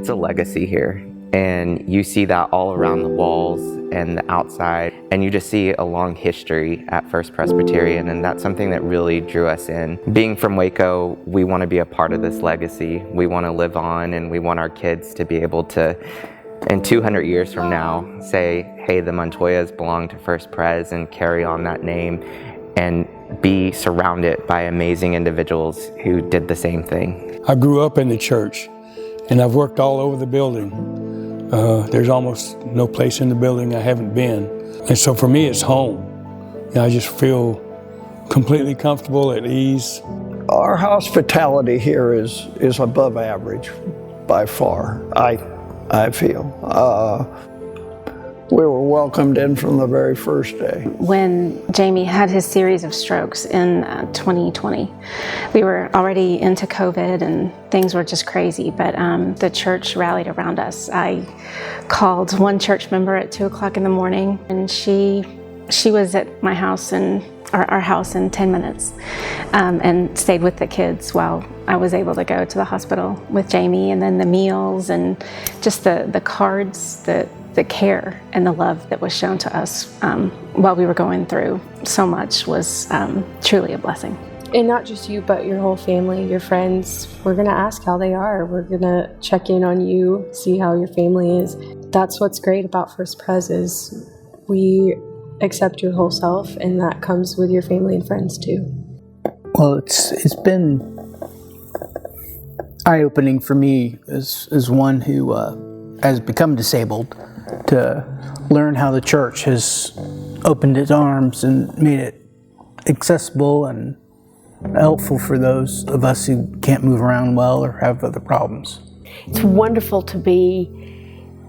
It's a legacy here, and you see that all around the walls and the outside, and you just see a long history at First Presbyterian, and that's something that really drew us in. Being from Waco, we want to be a part of this legacy. We want to live on, and we want our kids to be able to, in 200 years from now, say, hey, the Montoyas belong to First Pres, and carry on that name and be surrounded by amazing individuals who did the same thing. I grew up in the church, and I've worked all over the building. There's almost no place in the building I haven't been. And so for me, it's home. And I just feel completely comfortable, at ease. Our hospitality here is above average by far, I feel. We were welcomed in from the very first day. When Jamie had his series of strokes in 2020, we were already into COVID and things were just crazy, but the church rallied around us. I called one church member at 2 o'clock in the morning, and she was at my house and our house in 10 minutes and stayed with the kids while I was able to go to the hospital with Jamie, and then the meals and just the cards, the care and the love that was shown to us while we were going through so much was truly a blessing. And not just you, but your whole family, your friends. We're gonna ask how they are. We're gonna check in on you, see how your family is. That's what's great about First Pres is we accept your whole self, and that comes with your family and friends too. Well, it's been eye-opening for me as one who has become disabled, to learn how the church has opened its arms and made it accessible and helpful for those of us who can't move around well or have other problems. It's wonderful to be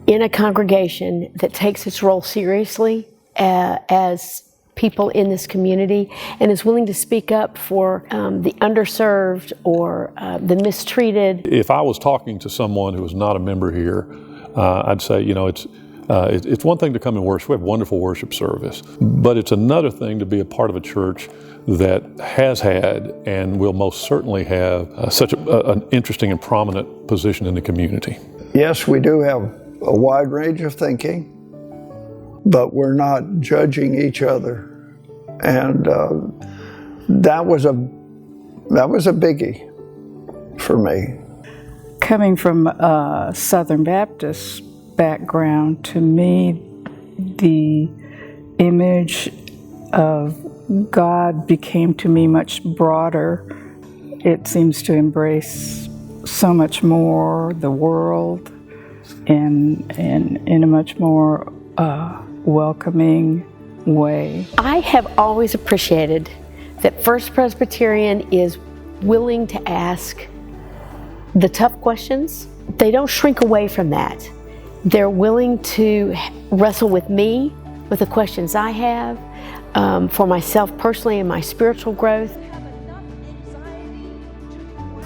in a congregation that takes its role seriously as people in this community and is willing to speak up for the underserved or the mistreated. If I was talking to someone who was not a member here, I'd say, it's one thing to come and worship. We have wonderful worship service, but it's another thing to be a part of a church that has had and will most certainly have such an interesting and prominent position in the community. Yes, we do have a wide range of thinking, but we're not judging each other. And that was a biggie for me. Coming from a Southern Baptist background, to me, the image of God became to me much broader. It seems to embrace so much more the world in a much more welcoming way. I have always appreciated that First Presbyterian is willing to ask the tough questions. They don't shrink away from that. They're willing to wrestle with me, with the questions I have, for myself personally and my spiritual growth.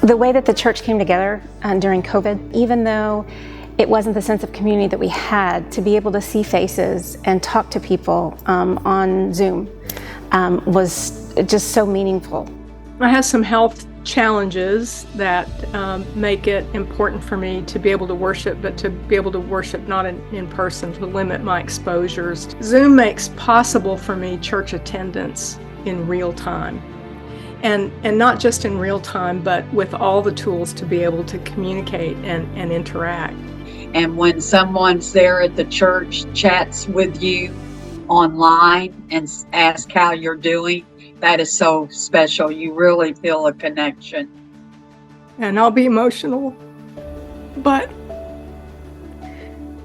The way that the church came together during COVID, even though it wasn't the sense of community that we had, to be able to see faces and talk to people on Zoom was just so meaningful. I have some health challenges that make it important for me to be able to worship, but to be able to worship not in person, to limit my exposures. Zoom makes possible for me church attendance in real time. And not just in real time, but with all the tools to be able to communicate and interact. And when someone's there at the church, chats with you online and asks how you're doing, that is so special. You really feel a connection. And I'll be emotional, but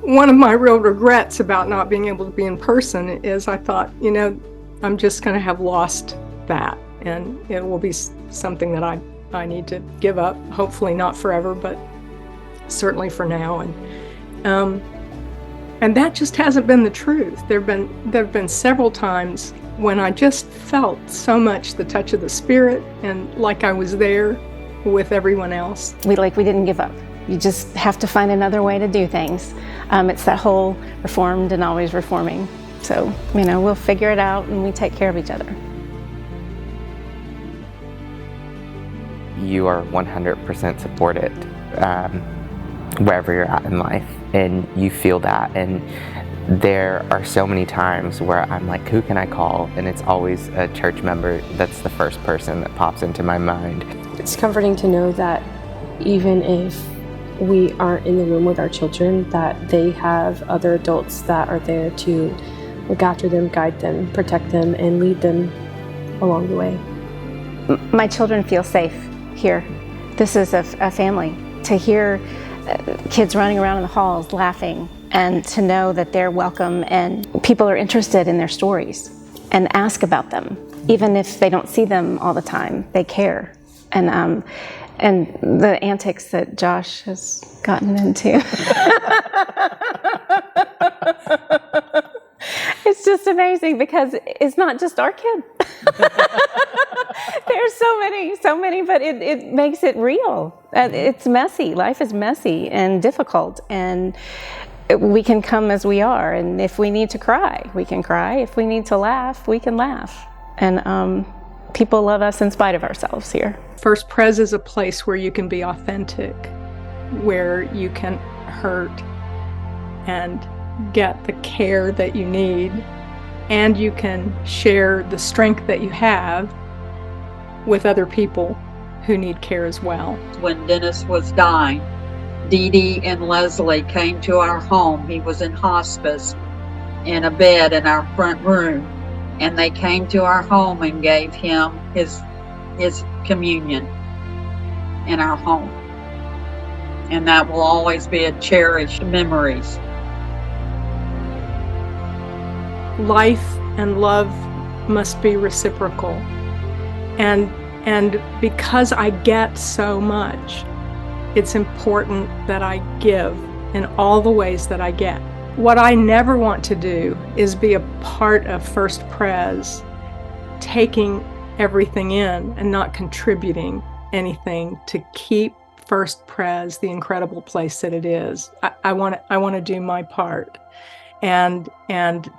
one of my real regrets about not being able to be in person is I thought, I'm just going to have lost that, and it will be something that I need to give up, hopefully not forever, but certainly for now. And that just hasn't been the truth. There have been several times when I just felt so much the touch of the Spirit, and like I was there with everyone else. We didn't give up. You just have to find another way to do things. It's that whole reformed and always reforming. So, we'll figure it out, and we take care of each other. You are 100% supported. wherever you're at in life, and you feel that. And there are so many times where I'm like, who can I call? And it's always a church member that's the first person that pops into my mind. It's comforting to know that even if we aren't in the room with our children, that they have other adults that are there to look after them, guide them, protect them, and lead them along the way. My children feel safe here. This is a family. To hear kids running around in the halls laughing, and to know that they're welcome and people are interested in their stories and ask about them. Even if they don't see them all the time, they care. And the antics that Josh has gotten into. It's just amazing because it's not just our kid. There's so many, but it makes it real. It's messy. Life is messy and difficult, and we can come as we are. And if we need to cry, we can cry. If we need to laugh, we can laugh. And people love us in spite of ourselves here. First Pres is a place where you can be authentic, where you can hurt and get the care that you need, and you can share the strength that you have with other people who need care as well. When Dennis was dying, Dee Dee and Leslie came to our home. He was in hospice in a bed in our front room, and they came to our home and gave him his communion in our home. And that will always be a cherished memories. Life and love must be reciprocal. And because I get so much, it's important that I give in all the ways that I get. What I never want to do is be a part of First Pres, taking everything in and not contributing anything to keep First Pres the incredible place that it is. I want to do my part. And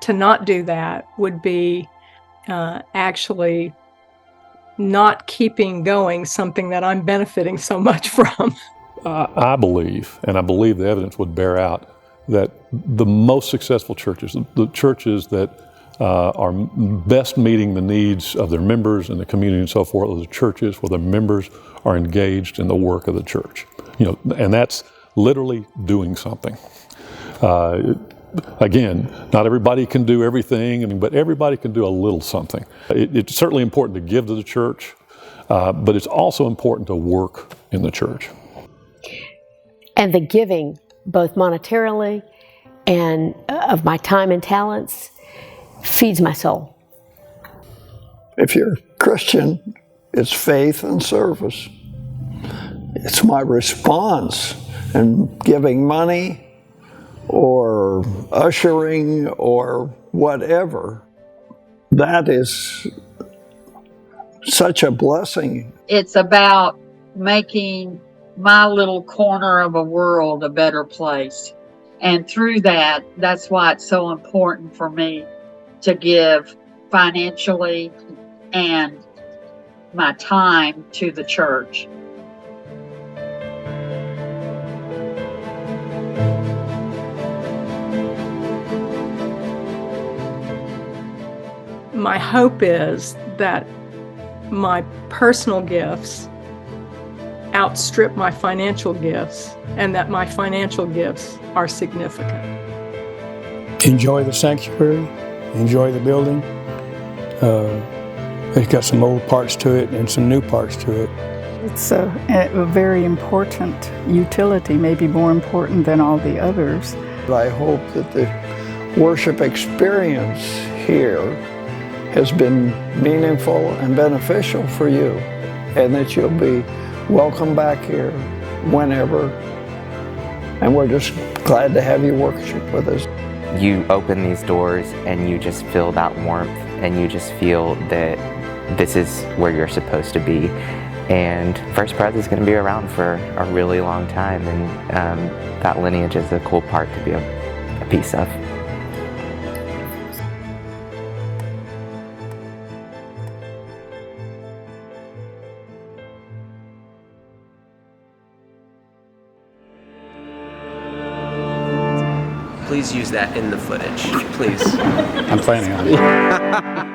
to not do that would be actually not keeping going something that I'm benefiting so much from. I believe, and I believe the evidence would bear out, that the most successful churches, the churches that are best meeting the needs of their members and the community and so forth, are the churches where the members are engaged in the work of the church. And that's literally doing something. Again, not everybody can do everything, but everybody can do a little something. It's certainly important to give to the church, but it's also important to work in the church. And the giving, both monetarily and of my time and talents, feeds my soul. If you're Christian, it's faith and service. It's my response in giving money or ushering or whatever. That is such a blessing. It's about making my little corner of a world a better place. And through that, that's why it's so important for me to give financially and my time to the church. My hope is that my personal gifts outstrip my financial gifts, and that my financial gifts are significant. Enjoy the sanctuary, enjoy the building. It's got some old parts to it and some new parts to it. It's a very important utility, maybe more important than all the others. I hope that the worship experience here has been meaningful and beneficial for you, and that you'll be welcome back here whenever. And we're just glad to have you worship with us. You open these doors and you just feel that warmth, and you just feel that this is where you're supposed to be. And First Pres is going to be around for a really long time, and that lineage is a cool part to be a piece of. please use that in the footage, please. I'm planning on it.